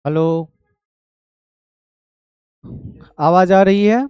Hello. आवाज आ रही है?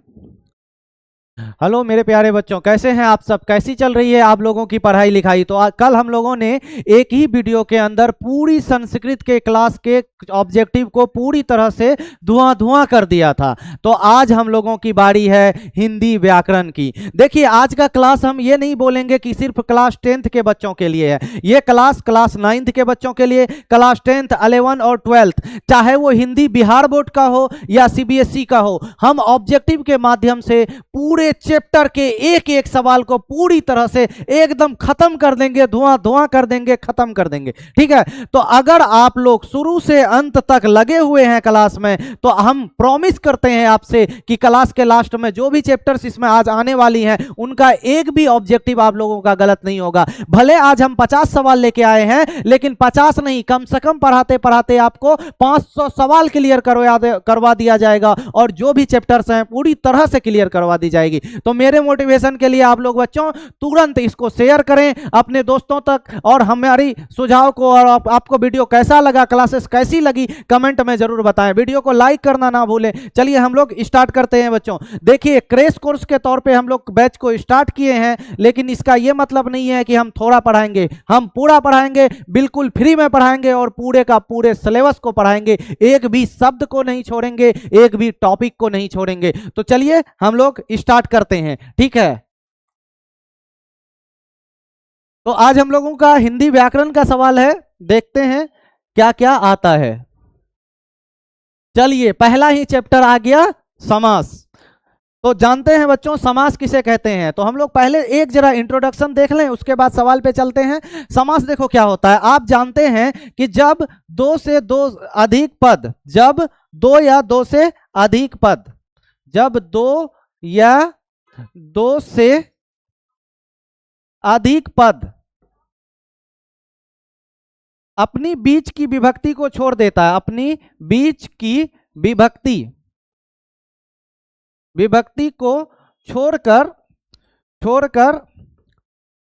हेलो मेरे प्यारे बच्चों, कैसे हैं आप सब? कैसी चल रही है आप लोगों की पढ़ाई लिखाई? तो कल हम लोगों ने एक ही वीडियो के अंदर पूरी संस्कृत के क्लास के ऑब्जेक्टिव को पूरी तरह से धुआं धुआं कर दिया था। तो आज हम लोगों की बारी है हिंदी व्याकरण की। देखिए, आज का क्लास हम ये नहीं बोलेंगे कि सिर्फ क्लास 10th के बच्चों के लिए है। ये क्लास 9th के बच्चों के लिए, क्लास 10th 11 और 12th, चाहे वो हिंदी बिहार बोर्ड का हो या सीबीएसई का हो, हम ऑब्जेक्टिव के माध्यम से पूरे चैप्टर के एक एक सवाल को पूरी तरह से एकदम खत्म कर देंगे, धुआं धुआं कर देंगे, खत्म कर देंगे। ठीक है? तो अगर आप लोग शुरू से अंत तक लगे हुए हैं क्लास में, तो हम प्रॉमिस करते हैं आपसे कि क्लास के लास्ट में जो भी चैप्टर्स इसमें आज आने वाली हैं, उनका एक भी ऑब्जेक्टिव आप लोगों का गलत नहीं होगा। भले आज हम 50 सवाल लेके आए हैं, लेकिन 50 नहीं, कम से कम पढ़ाते पढ़ाते आपको 500 सवाल क्लियर करवा दिया जाएगा, और जो भी चैप्टर्स हैं पूरी तरह से क्लियर करवा दी जाएगी। तो मेरे मोटिवेशन के लिए आप लोग बच्चों तुरंत इसको शेयर करें अपने दोस्तों तक, और हमारी सुझाव को, और आपको वीडियो कैसा लगा, क्लासेस कैसी लगी, कमेंट में जरूर बताएं। वीडियो को लाइक करना ना भूलें। चलिए हम लोग स्टार्ट करते हैं बच्चों। देखिए, क्रैश कोर्स के तौर पे हम लोग बैच को स्टार्ट किए हैं, लेकिन इसका यह मतलब नहीं है कि हम थोड़ा पढ़ाएंगे। हम पूरा पढ़ाएंगे, बिल्कुल फ्री में पढ़ाएंगे, और पूरे का पूरे सिलेबस को पढ़ाएंगे। एक भी शब्द को नहीं छोड़ेंगे, एक भी टॉपिक को नहीं छोड़ेंगे। तो चलिए हम लोग स्टार्ट करते हैं। ठीक है? तो आज हम लोगों का हिंदी व्याकरण का सवाल है, देखते हैं क्या क्या आता है। चलिए, पहला ही चैप्टर आ गया, समास। तो जानते हैं बच्चों समास किसे कहते हैं? तो हम लोग पहले एक जरा इंट्रोडक्शन देख लें, उसके बाद सवाल पे चलते हैं। समास देखो क्या होता है। आप जानते हैं कि जब दो से दो अधिक पद, जब दो या दो से अधिक पद, जब दो या दो से अधिक पद अपनी बीच की विभक्ति को छोड़ देता है, अपनी बीच की विभक्ति विभक्ति को छोड़कर छोड़कर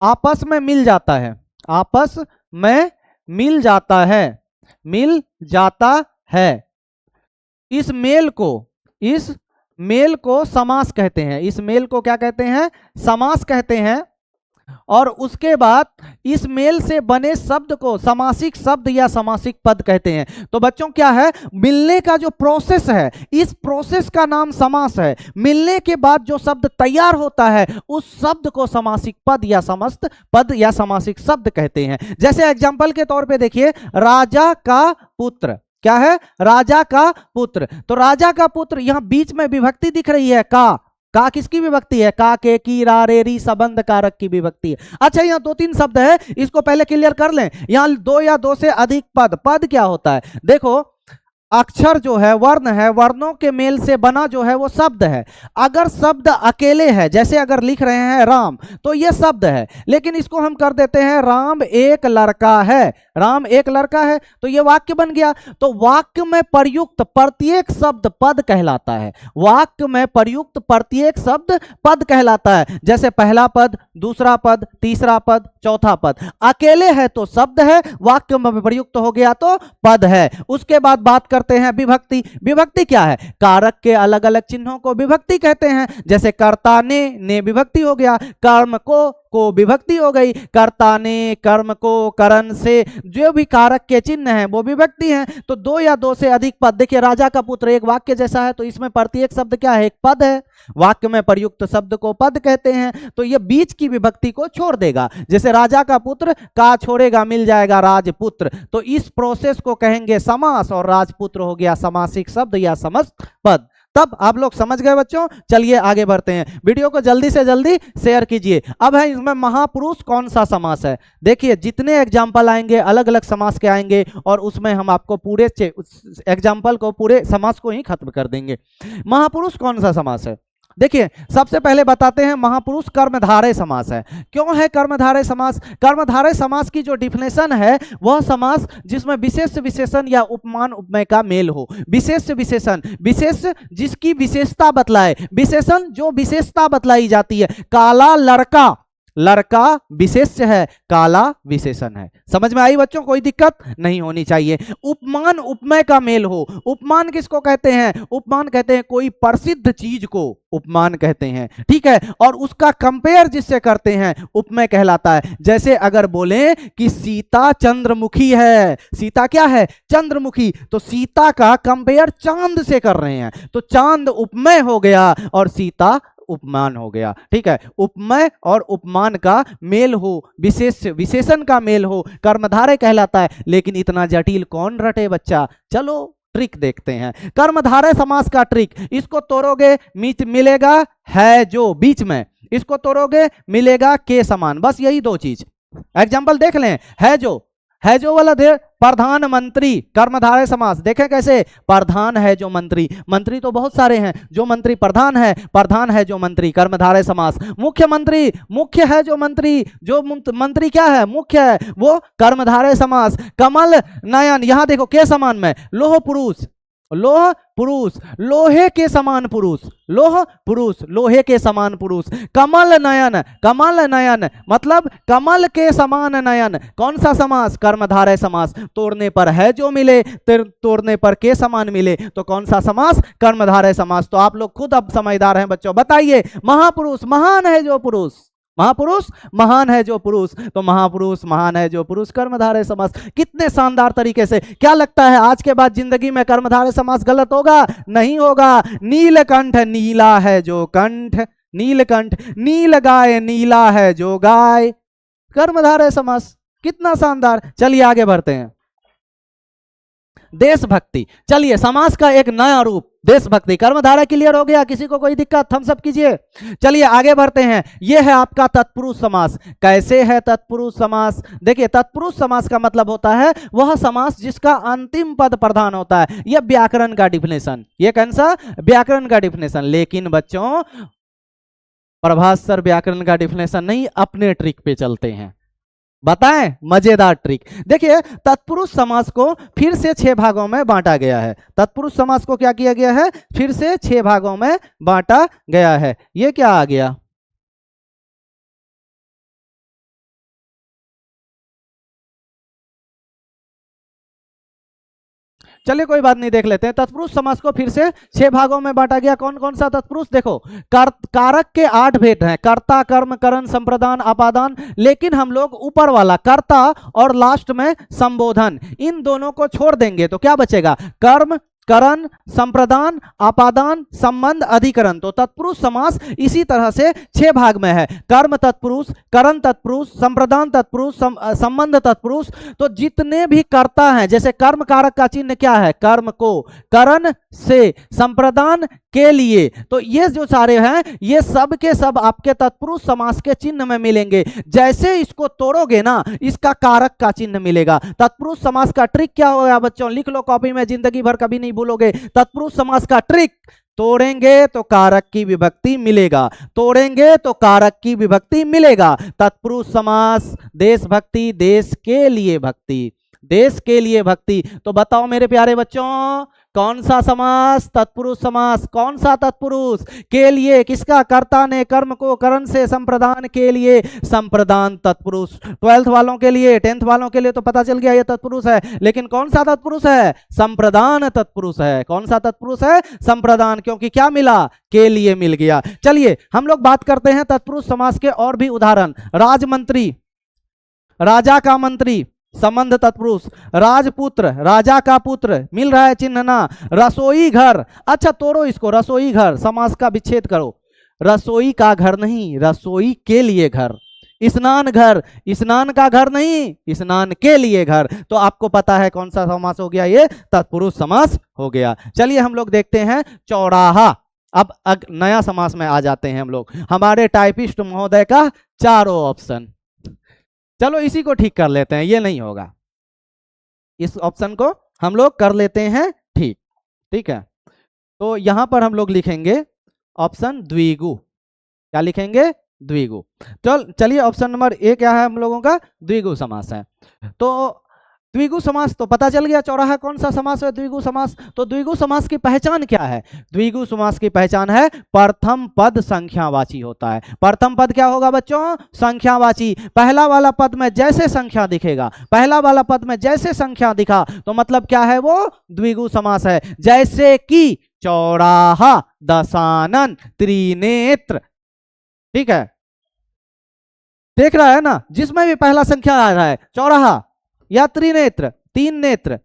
आपस में मिल जाता है, आपस में मिल जाता है, मिल जाता है। इस मेल को समास कहते हैं। इस मेल को क्या कहते हैं? समास कहते हैं। और उसके बाद इस मेल से बने शब्द को समासिक शब्द या समासिक पद कहते हैं। तो बच्चों क्या है, मिलने का जो प्रोसेस है, इस प्रोसेस का नाम समास है। मिलने के बाद जो शब्द तैयार होता है, उस शब्द को समासिक पद या समस्त पद या समासिक शब्द कहते हैं। जैसे एग्जांपल के तौर पे देखिए, राजा का पुत्र, क्या है? राजा का पुत्र। तो राजा का पुत्र, यहां बीच में विभक्ति दिख रही है, का किसकी विभक्ति है? का, के, की, रा, रे, री, संबंध कारक की विभक्ति है। अच्छा, यहाँ दो तीन शब्द है, इसको पहले क्लियर कर लें। यहाँ दो या दो से अधिक पद, पद क्या होता है? देखो, अक्षर जो है, वर्ण है, वर्णों के मेल से बना जो है वो शब्द है। अगर शब्द अकेले है, जैसे अगर लिख रहे हैं राम, तो ये शब्द है, लेकिन इसको हम कर देते हैं राम एक लड़का है, राम एक लड़का है, तो ये वाक्य बन गया। तो वाक्य में प्रयुक्त प्रत्येक शब्द पद कहलाता है। वाक्य में प्रयुक्त प्रत्येक शब्द पद कहलाता है। जैसे पहला पद, दूसरा पद, तीसरा पद, चौथा पद। अकेले है तो शब्द है, वाक्य में प्रयुक्त हो गया तो पद है। उसके बाद बात करते हैं विभक्ति। विभक्ति क्या है? कारक के अलग अलग चिन्हों को विभक्ति कहते हैं। जैसे कर्ता ने विभक्ति हो गया, कर्म को विभक्ति हो गई, कर्ता ने, कर्म को, करण से, जो भी कारक के चिन्ह हैं वो विभक्ति हैं। तो दो या दो से अधिक पद, देखिए राजा का पुत्र एक वाक्य जैसा है, तो इसमें प्रत्येक शब्द क्या है? एक पद है। वाक्य में प्रयुक्त शब्द को पद कहते हैं। तो ये बीच की विभक्ति को छोड़ देगा। जैसे राजा का पुत्र, का छोड़ेगा, मिल जाएगा राजपुत्र। तो इस प्रोसेस को कहेंगे समास, और राजपुत्र हो गया समासिक शब्द या समस्त पद। तब आप लोग समझ गए बच्चों। चलिए आगे बढ़ते हैं, वीडियो को जल्दी से जल्दी शेयर कीजिए। अब है इसमें महापुरुष कौन सा समास है? देखिए, जितने एग्जाम्पल आएंगे अलग अलग समास के आएंगे, और उसमें हम आपको पूरे एग्जाम्पल को, पूरे समास को ही खत्म कर देंगे। महापुरुष कौन सा समास है? देखिए, सबसे पहले बताते हैं महापुरुष कर्मधारय समास है। क्यों है कर्मधारय समास? कर्मधारय समास की जो डिफिनेशन है, वह समास जिसमें विशेष विशेषण या उपमान उपमेय का मेल हो। विशेष विशेषण, विशेष जिसकी विशेषता बतलाए, विशेषण जो विशेषता बतलाई जाती है। काला लड़का, लड़का विशेष्य है, काला विशेषण है। समझ में आई बच्चों? कोई दिक्कत नहीं होनी चाहिए। उपमान उपमेय का मेल हो। उपमान किसको कहते हैं? उपमान कहते हैं कोई प्रसिद्ध चीज को उपमान कहते हैं, ठीक है, और उसका कंपेयर जिससे करते हैं उपमेय कहलाता है। जैसे अगर बोले कि सीता चंद्रमुखी है, सीता क्या है? चंद्रमुखी, तो सीता का कंपेयर चांद से कर रहे हैं, तो चांद उपमेय हो गया और सीता उपमान हो गया, ठीक है। उपमेय और उपमान का मेल हो, विशेष विशेषण का मेल हो, कर्मधारय कहलाता है। लेकिन इतना जटिल कौन रटे बच्चा? चलो ट्रिक देखते हैं। कर्मधारय समास का ट्रिक, इसको तोड़ोगे मिलेगा है जो बीच में, इसको तोड़ोगे मिलेगा के समान, बस यही दो चीज। एग्जाम्पल देख लें, है जो वाला दे प्रधानमंत्री, कर्मधारय समास देखें कैसे? प्रधान है जो मंत्री, मंत्री तो बहुत सारे हैं, जो मंत्री प्रधान है जो मंत्री, कर्मधारय समास। मुख्यमंत्री, मुख्य है जो मंत्री, जो मंत्री क्या है? मुख्य है, वो कर्मधारय समास। कमल नयन, यहां देखो के समान में, लोह पुरुष, लोह पुरुष, लोहे के समान पुरुष, लोह पुरुष, लोहे के समान पुरुष। कमल नयन मतलब कमल के समान नयन, कौन सा समास? कर्मधारय समास। तोड़ने पर है जो मिले, तोड़ने पर के समान मिले, तो कौन सा समास? कर्मधारय समास। तो आप लोग खुद अब समझदार हैं बच्चों, बताइए। महापुरुष, महान है जो पुरुष, महापुरुष महान है जो पुरुष, तो महापुरुष महान है जो पुरुष, कर्मधारय समास। कितने शानदार तरीके से। क्या लगता है आज के बाद जिंदगी में कर्मधारय समास गलत होगा? नहीं होगा। नीलकंठ, नीला है जो कंठ, नीलकंठ, नील गाय, नीला है जो गाय, कर्मधारय समास। कितना शानदार। चलिए आगे बढ़ते हैं। देशभक्ति, चलिए समास का एक नया रूप देशभक्ति। कर्मधारय क्लियर हो गया? किसी को कोई दिक्कत? थम्स अप कीजिए। चलिए आगे बढ़ते हैं। यह है आपका तत्पुरुष समास। कैसे है तत्पुरुष समास? देखिए, तत्पुरुष समास का मतलब होता है वह समास जिसका अंतिम पद प्रधान होता है। यह व्याकरण का डिफिनेशन, यह कौन सा? व्याकरण का डिफिनेशन। लेकिन बच्चों प्रभास सर व्याकरण का डिफिनेशन नहीं, अपने ट्रिक पे चलते हैं। बताएं मजेदार ट्रिक। देखिए, तत्पुरुष समास को फिर से 6 भागों में बांटा गया है। तत्पुरुष समास को क्या किया गया है? फिर से 6 भागों में बांटा गया है। ये क्या आ गया? चलिए कोई बात नहीं, देख लेते हैं। तत्पुरुष समास को फिर से 6 भागों में बांटा गया। कौन कौन सा तत्पुरुष? देखो, कारक के 8 भेद हैं, कर्ता, कर्म, करण, संप्रदान, अपादान। लेकिन हम लोग ऊपर वाला कर्ता और लास्ट में संबोधन, इन दोनों को छोड़ देंगे तो क्या बचेगा? कर्म, करण, संप्रदान, अपादान, संबंध, अधिकरण। तो तत्पुरुष समास इसी तरह से 6 भाग में है। कर्म तत्पुरुष, करण तत्पुरुष, संप्रदान तत्पुरुष, संबंध तत्पुरुष। तो जितने भी कर्ता हैं, जैसे कर्म कारक का चिन्ह क्या है? कर्म को, करण से, संप्रदान के लिए, तो ये जो सारे हैं ये सब के सब आपके तत्पुरुष समास के चिन्ह में मिलेंगे। जैसे इसको तोड़ोगे ना, इसका कारक का चिन्ह मिलेगा। तत्पुरुष समास का ट्रिक क्या होगा बच्चों? लिख लो कॉपी में, जिंदगी भर कभी नहीं भूलोगे। तत्पुरुष समास का ट्रिक, तोड़ेंगे तो कारक की विभक्ति मिलेगा, तोड़ेंगे तो कारक की विभक्ति मिलेगा। तत्पुरुष समास, देशभक्ति, देश के लिए भक्ति, देश के लिए भक्ति। तो बताओ मेरे प्यारे बच्चों, कौन सा समास? तत्पुरुष समास। कौन सा तत्पुरुष? के लिए, किसका? कर्ता ने, कर्म को, करण से, संप्रदान के लिए, संप्रदान तत्पुरुष। 12th वालों के लिए, 10th वालों के लिए तो पता चल गया ये तत्पुरुष है। लेकिन कौन सा तत्पुरुष है? संप्रदान तत्पुरुष है। कौन सा तत्पुरुष है? संप्रदान, क्योंकि क्या मिला? के लिए मिल गया। चलिए हम लोग बात करते हैं तत्पुरुष समास के और भी उदाहरण। राजमंत्री, राजा का मंत्री, संबंध तत्पुरुष। राजपुत्र, राजा का पुत्र, मिल रहा है चिन्ह ना। रसोई घर, अच्छा तोड़ो इसको, रसोई घर, समास का विच्छेद करो। रसोई का घर नहीं, रसोई के लिए घर। स्नान घर, स्नान का घर नहीं, स्नान के लिए घर। तो आपको पता है कौन सा समास हो गया? ये तत्पुरुष समास हो गया। चलिए हम लोग देखते हैं चौराहा। अब नया समास में आ जाते हैं हम लोग। हमारे टाइपिस्ट महोदय का चारों ऑप्शन, चलो इसी को ठीक कर लेते हैं, ये नहीं होगा, इस ऑप्शन को हम लोग कर लेते हैं ठीक। ठीक है, तो यहां पर हम लोग लिखेंगे ऑप्शन द्विगु। क्या लिखेंगे? द्विगु। चलिए ऑप्शन नंबर ए क्या है हम लोगों का? द्विगु समास है। तो द्विगु समास तो पता चल गया, चौराहा कौन सा समास है, द्विगु समास। तो द्विगु समास की पहचान क्या है? द्विगु समास की पहचान है प्रथम पद संख्यावाची होता है। प्रथम पद क्या होगा बच्चों? संख्यावाची। पहला वाला पद में जैसे संख्या दिखेगा, पहला वाला पद में जैसे संख्या दिखा तो मतलब क्या है? वो द्विगु समास है। जैसे कि चौराहा, दशानन, त्रिनेत्र, ठीक है, देख रहा है ना, जिसमें भी पहला संख्या आ रहा है, चौराहा या त्रिनेत्र, तीन नेत्र,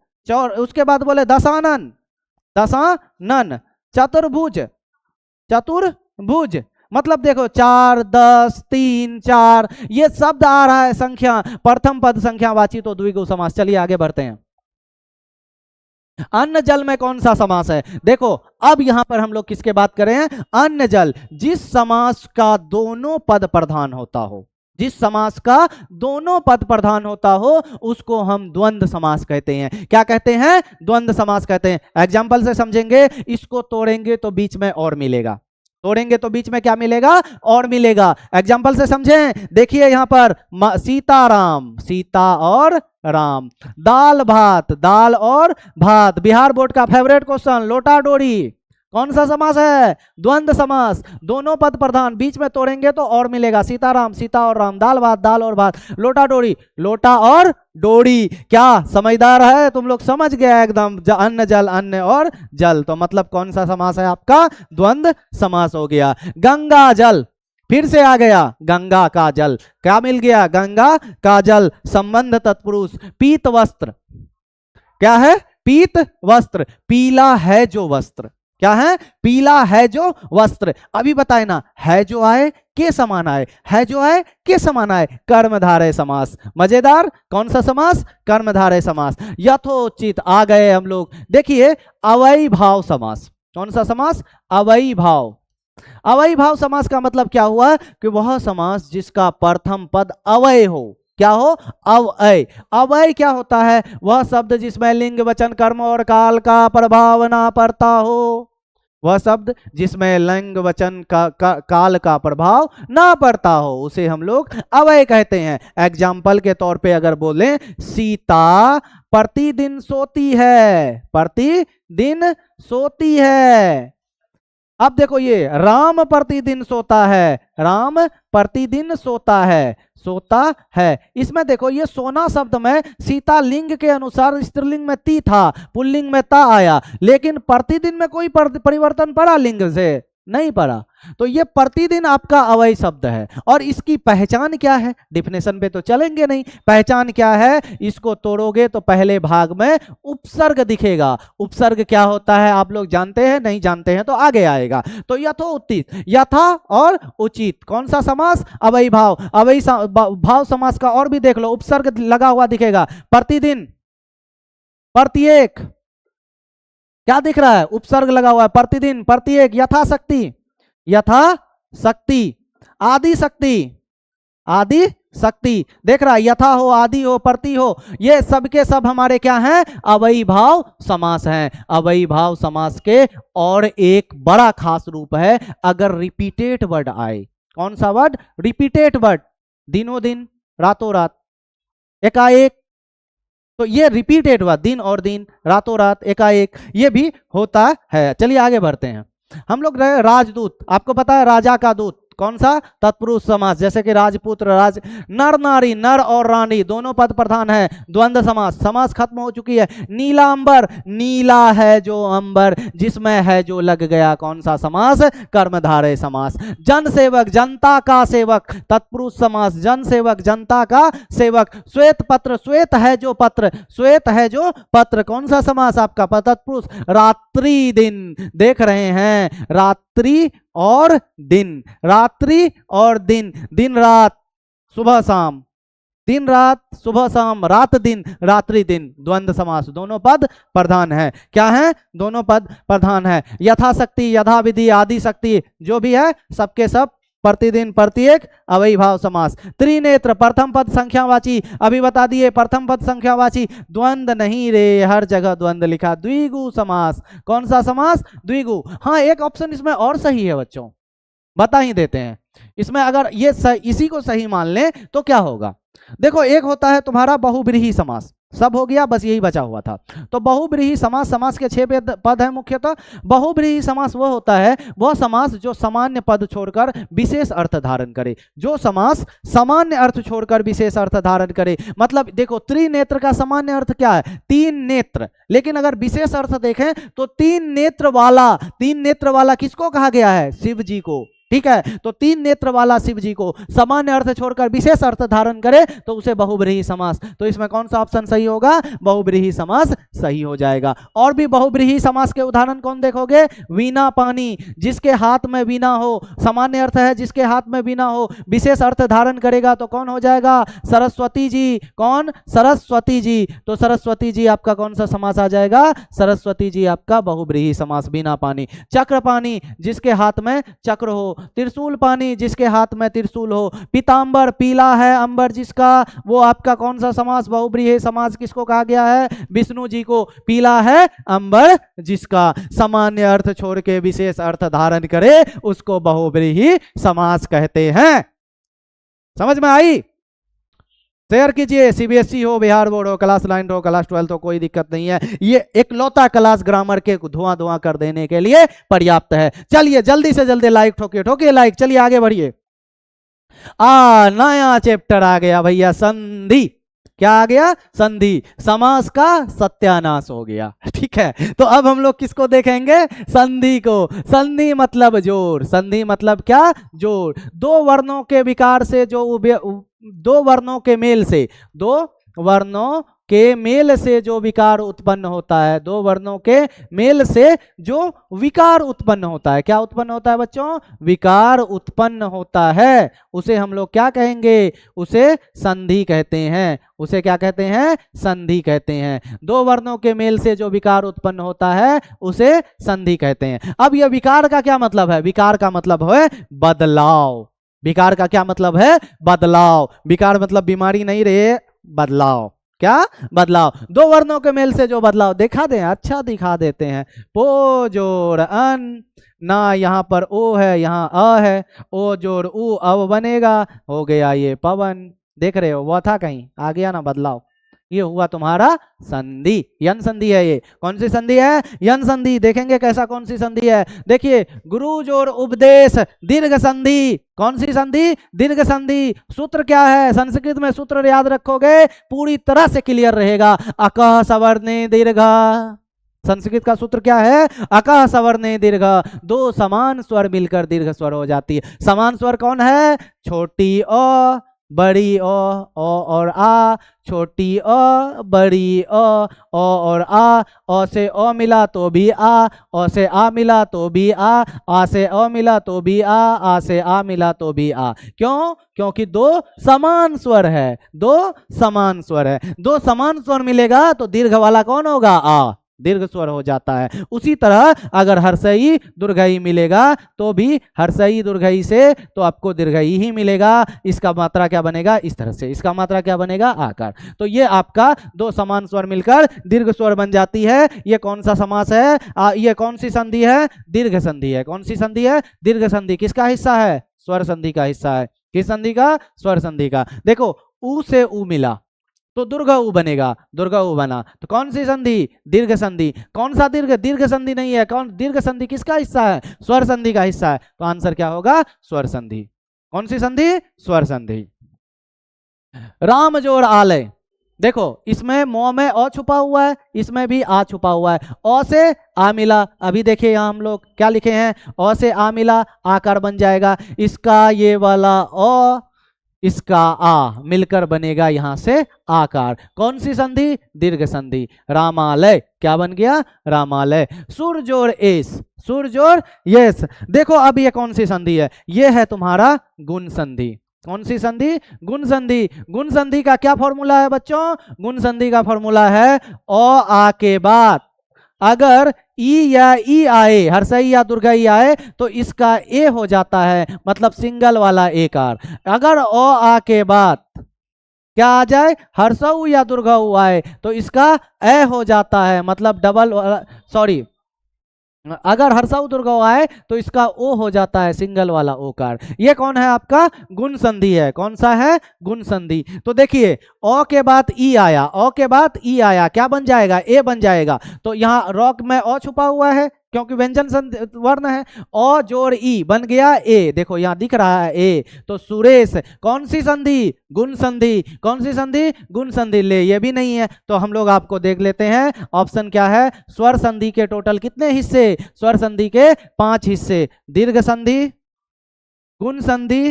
उसके बाद बोले दशानन, दशानन, चतुर्भुज, चतुर्भुज, मतलब देखो 4, 10, 3, 4 ये शब्द आ रहा है संख्या, प्रथम पद संख्यावाची, तो द्विगु समास। चलिए आगे बढ़ते हैं। अन्न जल में कौन सा समास है? देखो अब यहां पर हम लोग किसके बात करें हैं? अन्न जल। जिस समास का दोनों पद प्रधान होता हो, जिस समास का दोनों पद प्रधान होता हो उसको हम द्वंद्व समास कहते हैं। क्या कहते हैं? द्वंद्व समास कहते हैं। एग्जाम्पल से समझेंगे, इसको तोड़ेंगे तो बीच में और मिलेगा, तोड़ेंगे तो बीच में क्या मिलेगा? और मिलेगा। एग्जाम्पल से समझें, देखिए यहां पर सीताराम, सीता और राम, दाल भात, दाल और भात। बिहार बोर्ड का फेवरेट क्वेश्चन, लोटा डोरी, कौन सा समास है? द्वंद्व समास। दोनों पद प्रधान, बीच में तोड़ेंगे तो और मिलेगा, सीताराम, सीता और राम, दाल भात, दाल और भात, लोटा डोरी, लोटा और डोरी। क्या समझदार है तुम लोग? समझ गया एकदम। अन्न जल, अन्न और जल, तो मतलब कौन सा समास है आपका? द्वंद्व समास हो गया। गंगा जल, फिर से आ गया, गंगा का जल, क्या मिल गया? गंगा का जल। संबंध तत्पुरुष, पीत वस्त्र, क्या है? पीत वस्त्र, पीला है जो वस्त्र, क्या है? पीला है जो वस्त्र। अभी बताए ना, है जो आए के समान आए, है जो आए के समान आए, कर्मधारय समास। मजेदार। कौन सा समास? कर्मधारय समास। यथोचित आ गए हम लोग। देखिए अवयी भाव समास। कौन सा समास? अवयी भाव। अवयी भाव समास का मतलब क्या हुआ? कि वह समास जिसका प्रथम पद अवय हो। क्या हो? अवय। अवय क्या होता है? वह शब्द जिसमें लिंग, वचन, कर्म और काल का प्रभाव ना पड़ता हो। वह शब्द जिसमें लिंग, वचन, काल का प्रभाव ना पड़ता हो उसे हम लोग अवय कहते हैं। एग्जाम्पल के तौर पे अगर बोलें, सीता प्रतिदिन सोती है, प्रतिदिन सोती है। अब देखो ये राम प्रतिदिन सोता है, राम प्रतिदिन सोता है, सोता है। इसमें देखो ये सोना शब्द में सीता लिंग के अनुसार स्त्रीलिंग में ती था, पुल्लिंग में ता आया, लेकिन प्रतिदिन में कोई परिवर्तन पड़ा लिंग से? नहीं पड़ा। तो ये प्रतिदिन आपका अवयव शब्द है। और इसकी पहचान क्या है? डिफिनेशन पे तो चलेंगे नहीं। पहचान क्या है? इसको तोड़ोगे तो पहले भाग में उपसर्ग दिखेगा। उपसर्ग क्या होता है आप लोग जानते हैं? नहीं जानते हैं तो आगे आएगा। तो यथोचित, यथा और उचित, कौन सा समास? अवयवी भाव। अवयवी भाव समास का और भी देख लो, उपसर्ग लगा हुआ दिखेगा। प्रतिदिन, प्रत्येक, क्या दिख रहा है? उपसर्ग लगा हुआ है। प्रतिदिन, प्रत्येक, यथाशक्ति, यथाशक्ति, आदि शक्ति, आदि शक्ति, देख रहा है? यथा हो, आदि हो, प्रति हो, ये सब के सब हमारे क्या हैं? अवयवी भाव समास हैं। अवयवी भाव समास के और एक बड़ा खास रूप है, अगर रिपीटेड वर्ड आए। कौन सा वर्ड? Repeated word. दिनों दिन, रातों रात, एकाएक, तो ये रिपीटेड हुआ, दिन और दिन, रातों रात, एकाएक, ये भी होता है। चलिए आगे बढ़ते हैं। हम लोग रहे राजदूत। आपको पता है राजा का दूत, कौन सा? तत्पुरुष समास। जैसे कि राजपुत्र, राज, नर नारी, नर और रानी दोनों पद प्रधान है, द्वंद्व समास। समास खत्म हो चुकी है। नीलांबर, नीला है जो अंबर, जिसमें है जो लग गया, कौन सा समास? कर्मधारय समास। जन सेवक, जनता का सेवक, तत्पुरुष समास। जन सेवक, जनता का सेवक। श्वेत पत्र, श्वेत है जो पत्र, श्वेत है जो पत्र, कौन सा समास आपका? तत्पुरुष। रात्रि दिन, देख रहे हैं, रात्रि और दिन, रात्रि और दिन, दिन रात, सुबह शाम, दिन रात, सुबह शाम, रात दिन, रात्रि दिन, द्वंद्व समास। दोनों पद प्रधान है। क्या है? दोनों पद प्रधान है। यथाशक्ति, यथाविधि, आदि शक्ति, जो भी है सबके सब प्रतिदिन, प्रत्येक, अवयवी भाव समास। त्रिनेत्र, प्रथम पद संख्यावाची, अभी बता दिए प्रथम पद संख्यावाची। द्वंद्व नहीं रे, हर जगह द्वंद्व लिखा। द्विगु समास। कौन सा समास? द्विगु। हाँ, एक ऑप्शन इसमें और सही है बच्चों, बता ही देते हैं। इसमें अगर ये इसी को सही मान लें तो क्या होगा? देखो एक होता है तुम्हारा बहुब्रीहि समास, सब हो गया, बस यही बचा हुआ था। तो बहुब्रीहि समास, समास के 6 पद हैं मुख्यतः। बहुब्रीहि समास वो होता है, वह समास जो सामान्य पद छोड़कर विशेष अर्थ धारण करे। जो समास सामान्य अर्थ छोड़कर विशेष अर्थ धारण करे, मतलब देखो त्रिनेत्र का सामान्य अर्थ क्या है, 3 नेत्र, लेकिन अगर विशेष अर्थ देखें तो 3 नेत्र वाला किसको कहा गया है, शिव जी को। ठीक है, तो 3 नेत्र वाला शिव जी को सामान्य अर्थ छोड़कर विशेष अर्थ धारण करे तो उसे बहुब्रीहि समास। तो इसमें कौन सा ऑप्शन सही होगा, बहुब्रीहि समास सही हो जाएगा। और भी बहुब्रीहि समास के उदाहरण कौन देखोगे, वीणा पानी, जिसके हाथ में वीणा हो, सामान्य अर्थ है जिसके हाथ में वीणा हो, विशेष अर्थ धारण करेगा तो कौन हो जाएगा, सरस्वती जी। कौन, सरस्वती जी। तो सरस्वती जी आपका कौन सा समास आ जाएगा, सरस्वती जी आपका बहुब्रीहि समास, वीणा पानी। चक्र पानी, जिसके हाथ में चक्र हो। त्रिशूल पानी, जिसके हाथ में त्रिशूल हो। पीतांबर, पीला है अंबर जिसका, वो आपका कौन सा समास, बहुब्रीहि समास किसको कहा गया है, विष्णु जी को। पीला है अंबर जिसका, सामान्य अर्थ छोड़ के विशेष अर्थ धारण करे उसको बहुब्रीहि समास कहते हैं। समझ में आई। शेयर कीजिए, सीबीएसई हो, बिहार बोर्ड हो, क्लास 9 हो, क्लास 12 हो, कोई दिक्कत नहीं है। ये एकलौता क्लास ग्रामर के धुआं कर देने के लिए पर्याप्त है। चलिए जल्दी से जल्दी लाइक ठोकिए, ठोकिए लाइक, चलिए आगे बढ़िए। नया चैप्टर आ गया भैया, संधि। क्या आ गया, संधि। समास का सत्यानाश हो गया। ठीक है, तो अब हम लोग किसको देखेंगे, संधि को। संधि मतलब जोड़, संधि मतलब क्या, जोड़। दो वर्णों के विकार से जो दो वर्णों के मेल से, दो वर्णों के मेल से जो विकार उत्पन्न होता है, दो वर्णों के मेल से जो विकार उत्पन्न होता है, क्या उत्पन्न होता है बच्चों, विकार उत्पन्न होता है, उसे हम लोग क्या कहेंगे, उसे संधि कहते हैं। उसे क्या कहते हैं, संधि कहते हैं। दो वर्णों के मेल से जो विकार उत्पन्न होता है उसे संधि कहते हैं। अब यह विकार का क्या मतलब है, विकार का मतलब है बदलाव। विकार का क्या मतलब है, बदलाव। विकार मतलब बीमारी नहीं रहे, बदलाव। क्या, बदलाव। दो वर्णों के मेल से जो बदलाव, दिखा दें, अच्छा दिखा देते हैं। पो जोड़ अन, ना यहाँ पर ओ है, यहाँ अ है, ओ जोड़ उ, अब बनेगा, हो गया ये पवन। देख रहे हो, वो था कहीं आ गया ना बदलाव, ये हुआ तुम्हारा संधि। यन संधि है ये। कौन सी संधि है, यन संधि। देखेंगे कैसा, कौन सी संधि है, देखिए, गुरु जोड़ उपदेश दीर्घ संधि। कौन सी संधि, दीर्घ संधि। सूत्र क्या है, संस्कृत में सूत्र याद रखोगे पूरी तरह से क्लियर रहेगा। अकह सवर्णे दीर्घा, संस्कृत का सूत्र क्या है, अकह सवर्णे दीर्घ। दो समान स्वर मिलकर दीर्घ स्वर हो जाती है। समान स्वर कौन है, छोटी अ, बड़ी अ और आ, छोटी अ, बड़ी अ और आ से अ मिला तो भी आ से आ मिला तो भी आ से अ मिला तो भी आ से आ मिला तो भी आ। क्यों, क्योंकि दो समान स्वर है, दो समान स्वर है। दो समान स्वर मिलेगा तो दीर्घ वाला कौन होगा, आ, दीर्घ स्वर हो जाता है। उसी तरह अगर हर्षई दुर्घई मिलेगा तो भी हर्षई दुर्घई से तो आपको दीर्घई ही मिलेगा। इसका मात्रा क्या बनेगा, इस तरह से, इसका मात्रा क्या बनेगा, आकार। तो ये आपका दो समान स्वर मिलकर दीर्घ स्वर बन जाती है। ये कौन सा समास है, ये कौन सी संधि है, दीर्घ संधि है। कौन सी संधि है, दीर्घ संधि। किसका हिस्सा है, स्वर संधि का हिस्सा है। किस संधि का, स्वर संधि का। देखो, उ से उ मिला तो दुर्घ उ बनेगा, दुर्घ उ बना, तो कौन सी संधि, दीर्घ संधि। कौन सा दीर्घ, दीर्घ संधि नहीं है। कौन, दीर्घ संधि किसका हिस्सा है, स्वर संधि का हिस्सा है। तो आंसर क्या होगा, स्वर संधि। कौन सी संधि, स्वर संधि। राम जोड़ आलय, देखो इसमें मो में अ छुपा हुआ है, इसमें भी आ छुपा हुआ है। अ से आ मिला, अभी देखिए यहाँ हम लोग क्या लिखे हैं, अ से आ मिला, आकार बन जाएगा। इसका ये वाला अ, इसका आ मिलकर बनेगा यहां से आकार। कौन सी संधि, दीर्घ संधि। रामालय, क्या बन गया, रामालय। सुर जोड़ एस, सुर जोड़ यस। देखो अब ये कौन सी संधि है, ये है तुम्हारा गुण संधि। कौन सी संधि, गुण संधि। गुण संधि का क्या फॉर्मूला है बच्चों, गुण संधि का फॉर्मूला है अ आ के बाद अगर ई या ई आए, हर्षई या दुर्घई आए तो इसका ए हो जाता है, मतलब सिंगल वाला एकार। अगर ओ आ के बाद क्या आ जाए, हर्षऊ या दुर्घऊ आए तो इसका ए हो जाता है, मतलब डबल, सॉरी अगर हर्षाऊ दीर्घऊ आए तो इसका ओ हो जाता है सिंगल वाला ओकार। ये कौन है आपका गुण संधि है। कौन सा है गुण संधि। तो देखिए अ के बाद ई आया, अ के बाद ई आया, क्या बन जाएगा ए बन जाएगा। तो यहाँ रॉक में अ छुपा हुआ है क्योंकि व्यंजन वर्ण है। अ जोड़ ई बन गया ए, देखो यहाँ दिख रहा है ए। तो सुरेश कौन सी संधि गुण संधि। कौन सी संधि गुण संधि। ले ये भी नहीं है तो हम लोग आपको देख लेते हैं ऑप्शन क्या है। स्वर संधि के टोटल कितने हिस्से, स्वर संधि के 5 हिस्से। दीर्घ संधि, गुण संधि,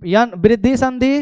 यन वृद्धि संधि,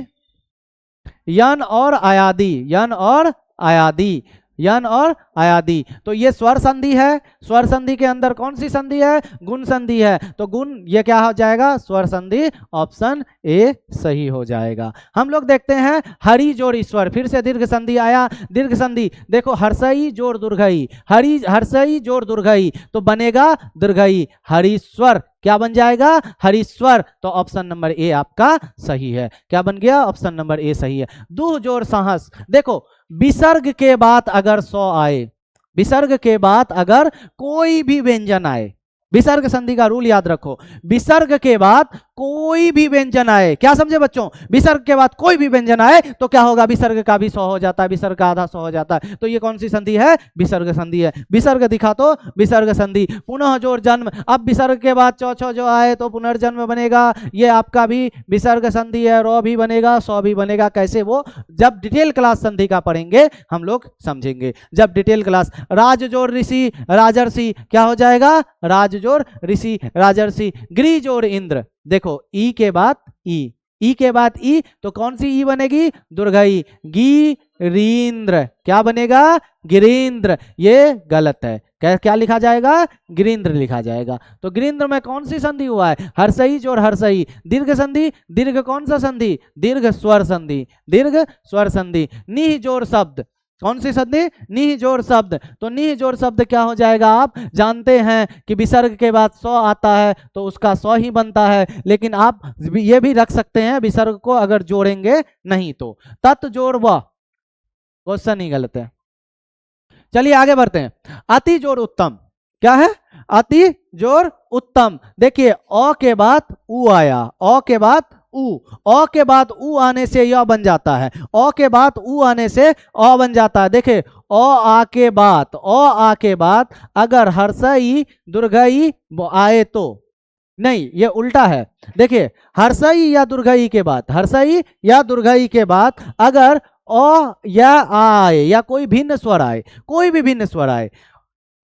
यन और आयादी, यन और आयादी, यन और आयादी। तो ये स्वर संधि है। स्वर संधि के अंदर कौन सी संधि है गुण संधि है। तो गुण ये क्या हो जाएगा स्वर संधि, ऑप्शन ए सही हो जाएगा। हम लोग देखते हैं हरि जोड़ ईश्वर, फिर से दीर्घ संधि आया। दीर्घ संधि देखो हर्षई जोड़ दुर्घई, हरि हर्षई जोड़ दुर्घई तो बनेगा दीर्घई। हरीश्वर क्या बन जाएगा हरीश्वर। तो ऑप्शन नंबर ए आपका सही है। क्या बन गया ऑप्शन नंबर ए सही है। दुह जोड़ साहस, देखो विसर्ग के बाद अगर सौ आए, विसर्ग के बाद अगर कोई भी व्यंजन आए, विसर्ग संधि का रूल याद रखो, विसर्ग के बाद कोई भी व्यंजन आए, क्या समझे बच्चों, विसर्ग के बाद कोई भी व्यंजन आए तो क्या होगा विसर्ग का भी 100 हो जाता है, विसर्ग का आधा 100 हो जाता है। तो ये कौन सी संधि है विसर्ग संधि है। विसर्ग दिखा तो विसर्ग संधि। पुनः जोड़ जन्म, अब विसर्ग के बाद चौ जो आए तो पुनर्जन्म बनेगा, ये आपका भी विसर्ग संधि है। रौ भी बनेगा 100 भी बनेगा। कैसे वो जब डिटेल क्लास संधि का पढ़ेंगे हम लोग समझेंगे, जब डिटेल क्लास। राज जोड़ ऋषि राजर्षि क्या हो जाएगा राज जोड़ ऋषि राजर्षि। गिरि जोड़ इंद्र, देखो ई के बाद ई, ई के बाद ई तो कौन सी ई बनेगी दुर्घई। गिरीन्द्र क्या बनेगा गिरीन्द्र, ये गलत है। क्या लिखा जाएगा गिरीन्द्र लिखा जाएगा। तो गिरीन्द्र में कौन सी संधि हुआ है हर्षई जोड़ हर्षई। दीर्घ संधि, दीर्घ कौन सा संधि दीर्घ स्वर संधि, दीर्घ स्वर संधि। निह जोड़ शब्द, कौन सी संधि निह जोड़ शब्द। तो निह जोड़ शब्द क्या हो जाएगा आप जानते हैं कि विसर्ग के बाद 100 आता है तो उसका 100 ही बनता है। लेकिन आप ये भी रख सकते हैं विसर्ग को अगर जोड़ेंगे नहीं तो। तत् जोड़ व, क्वेश्चन ही गलत है। चलिए आगे बढ़ते हैं। अति जोड़ उत्तम, क्या है अति जोड़ उत्तम। देखिए अ के बाद उ आया, अ के बाद उ, अ के बाद उ आने से य बन जाता है, अ के बाद उ आने से अ बन जाता है। देखिए अ आ के बाद अगर हर्षई दुर्घई आए तो, नहीं ये उल्टा है। देखिए हर्षई या दुर्घई के बाद, हर्षई या दुर्घई के बाद अगर अ या आए या कोई भिन्न स्वर आए, कोई भी भिन्न स्वर आए,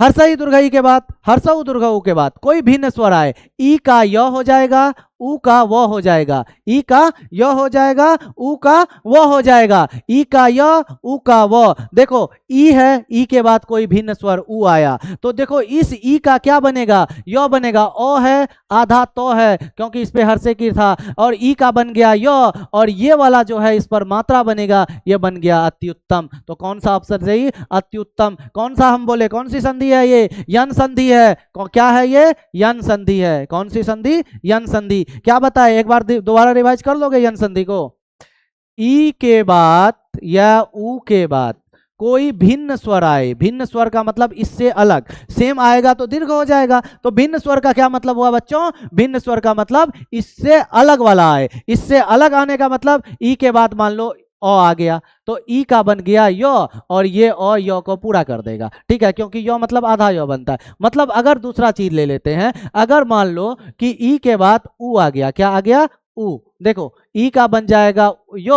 हर्षई दुर्घई के बाद हर्षऊ दुर्घऊ के बाद कोई भिन्न स्वर आए, ई का य हो जाएगा, उ का व हो जाएगा, ई का य हो जाएगा, उ का व हो जाएगा, ई का य उ का व। देखो ई है, ई के बाद कोई भिन्न स्वर उ आया तो देखो इस ई का क्या बनेगा य बनेगा। अ है आधा तो है क्योंकि इस पे हर्षे की था, और ई का बन गया य, और ये वाला जो है इस पर मात्रा बनेगा, ये बन गया अत्युत्तम। तो कौन सा ऑप्शन सही अत्युत्तम। कौन सा हम बोले कौन सी संधि है ये यन संधि है। क्या है ये यन संधि है। कौन सी संधि यन संधि। क्या बताए एक बार दोबारा रिवाइज कर लोगे यन संधि को। ई के बाद या उ के बाद कोई भिन्न स्वर आए, भिन्न स्वर का मतलब इससे अलग, सेम आएगा तो दीर्घ हो जाएगा। तो भिन्न स्वर का क्या मतलब हुआ बच्चों, भिन्न स्वर का मतलब इससे अलग वाला आए। इससे अलग आने का मतलब ई के बाद मान लो अ आ गया तो ई का बन गया य, और ये अ य को पूरा कर देगा। ठीक है क्योंकि य मतलब आधा य बनता है। मतलब अगर दूसरा चीज ले लेते हैं, अगर मान लो कि ई के बाद उ आ गया, क्या आ गया उ, देखो ई का बन जाएगा य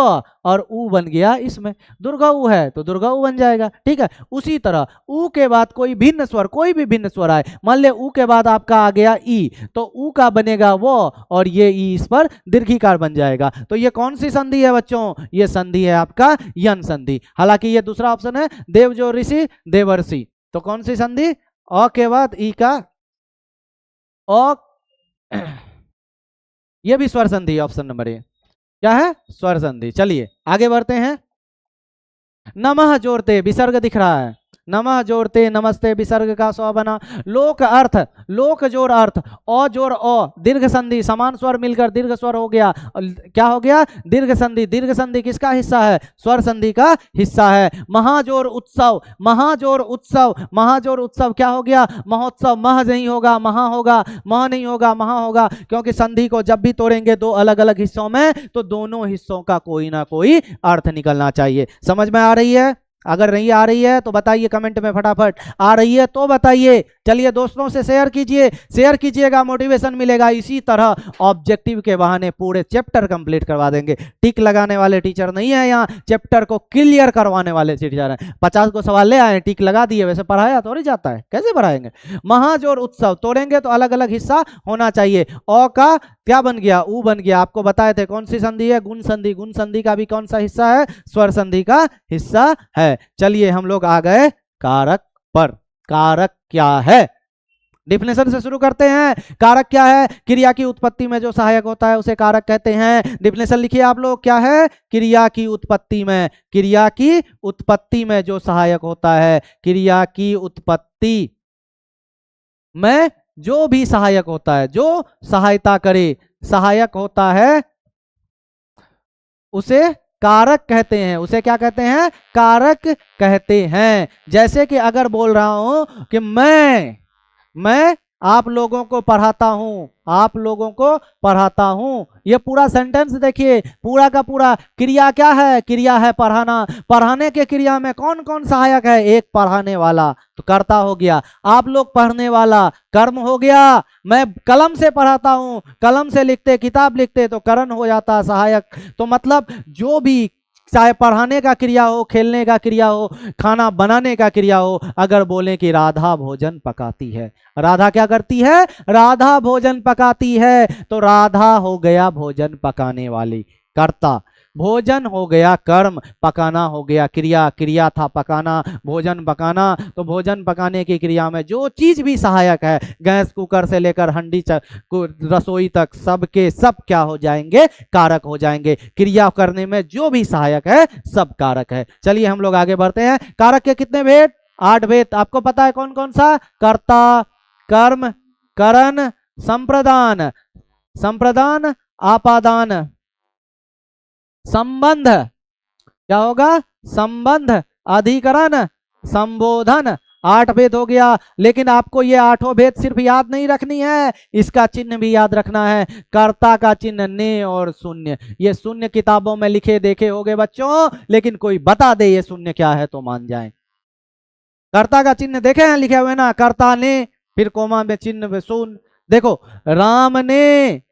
और उ बन गया इसमें दुर्घऊ है तो दुर्घऊ बन जाएगा। ठीक है उसी तरह उ के बाद कोई भिन्न स्वर, कोई भी भिन्न स्वर आए, मान ले उ के बाद आपका आ गया ई तो उ का बनेगा वो, और ये ई इस पर दीर्घिकार बन जाएगा। तो ये कौन सी संधि है बच्चों, ये संधि है आपका यन संधि। हालांकि ये दूसरा ऑप्शन है देव जो ऋषि देवर्षि। तो कौन सी संधि अ के बाद ई का अ, ये भी स्वर संधि ऑप्शन नंबर ए क्या है स्वर संधि। चलिए आगे बढ़ते हैं। नमः जोड़ते विसर्ग दिख रहा है, नमः जोड़ते नमस्ते विसर्ग का स्व बना। लोक अर्थ, लोक जोड़ अर्थ, औ जोड़ औ, दीर्घ संधि, समान स्वर मिलकर दीर्घ स्वर हो गया। क्या हो गया? दीर्घ संधि। दीर्घ संधि किसका हिस्सा है? स्वर संधि का हिस्सा है। महाजोर उत्सव, महाजोर उत्सव, महाजोर उत्सव क्या हो गया? महोत्सव। मह नहीं होगा, महा होगा, मह नहीं होगा, महा होगा, क्योंकि संधि को जब भी तोड़ेंगे दो अलग अलग हिस्सों में तो दोनों हिस्सों का कोई ना कोई अर्थ निकलना चाहिए। समझ में आ रही है? अगर नहीं आ रही है तो बताइए कमेंट में फटाफट, आ रही है तो बताइए। चलिए दोस्तों से शेयर कीजिए, शेयर कीजिएगा, मोटिवेशन मिलेगा। इसी तरह ऑब्जेक्टिव के बहाने पूरे चैप्टर कंप्लीट करवा देंगे। टिक लगाने वाले टीचर नहीं है यहाँ, चैप्टर को क्लियर करवाने वाले टीचर हैं। 50 को सवाल ले आए, टिक लगा दिए, वैसे पढ़ाया थोड़ी जाता है, कैसे पढ़ाएंगे? महाजोर उत्सव तोड़ेंगे तो अलग अलग हिस्सा होना चाहिए। औ का क्या बन गया? ऊ बन गया। आपको बताए थे कौन सी संधि है? गुण संधि। गुण संधि का भी कौन सा हिस्सा है? स्वर संधि का हिस्सा है। चलिए हम लोग आ गए कारक पर। कारक क्या है? डिफिनेशन से शुरू करते हैं। कारक क्या है? क्रिया की उत्पत्ति में जो सहायक होता है उसे कारक कहते हैं। डिफिनेशन लिखिए आप लोग, क्या है? क्रिया की उत्पत्ति में, क्रिया की उत्पत्ति में जो सहायक होता है, क्रिया की उत्पत्ति में जो भी सहायक होता है, जो सहायता करे, सहायक होता है, उसे कारक कहते हैं। उसे क्या कहते हैं? कारक कहते हैं। जैसे कि अगर बोल रहा हूं कि मैं आप लोगों को पढ़ाता हूं, आप लोगों को पढ़ाता हूं, ये पूरा सेंटेंस देखिए, पूरा का पूरा क्रिया क्या है? क्रिया है पढ़ाना। पढ़ाने के क्रिया में कौन कौन सहायक है? एक पढ़ाने वाला तो कर्ता हो गया, आप लोग पढ़ने वाला कर्म हो गया। मैं कलम से पढ़ाता हूं, कलम से लिखते, किताब लिखते तो करण हो जाता सहायक। तो मतलब जो भी, चाहे पढ़ाने का क्रिया हो, खेलने का क्रिया हो, खाना बनाने का क्रिया हो, अगर बोलें कि राधा भोजन पकाती है, राधा क्या करती है? राधा भोजन पकाती है, तो राधा हो गया भोजन पकाने वाली, कर्ता। भोजन हो गया कर्म, पकाना हो गया क्रिया, क्रिया था पकाना, भोजन पकाना। तो भोजन पकाने की क्रिया में जो चीज भी सहायक है, गैस कुकर से लेकर हंडी रसोई तक, सबके सब क्या हो जाएंगे? कारक हो जाएंगे। क्रिया करने में जो भी सहायक है सब कारक है। चलिए हम लोग आगे बढ़ते हैं। कारक के कितने भेद? 8 भेद। आपको पता है कौन कौन सा? कर्ता, कर्म, करण, संप्रदान, संप्रदान, आपादान, संबंध। क्या होगा? संबंध, अधिकरण, संबोधन। 8 भेद हो गया। लेकिन आपको ये 8 भेद सिर्फ याद नहीं रखनी है, इसका चिन्ह भी याद रखना है। कर्ता का चिन्ह ने और शून्य। ये शून्य किताबों में लिखे देखे होंगे बच्चों, लेकिन कोई बता दे ये शून्य क्या है तो मान जाए। कर्ता का चिन्ह देखे हैं लिखे हुए ना? कर्ता ने, फिर कोमा में चिन्ह शून्य। देखो, राम ने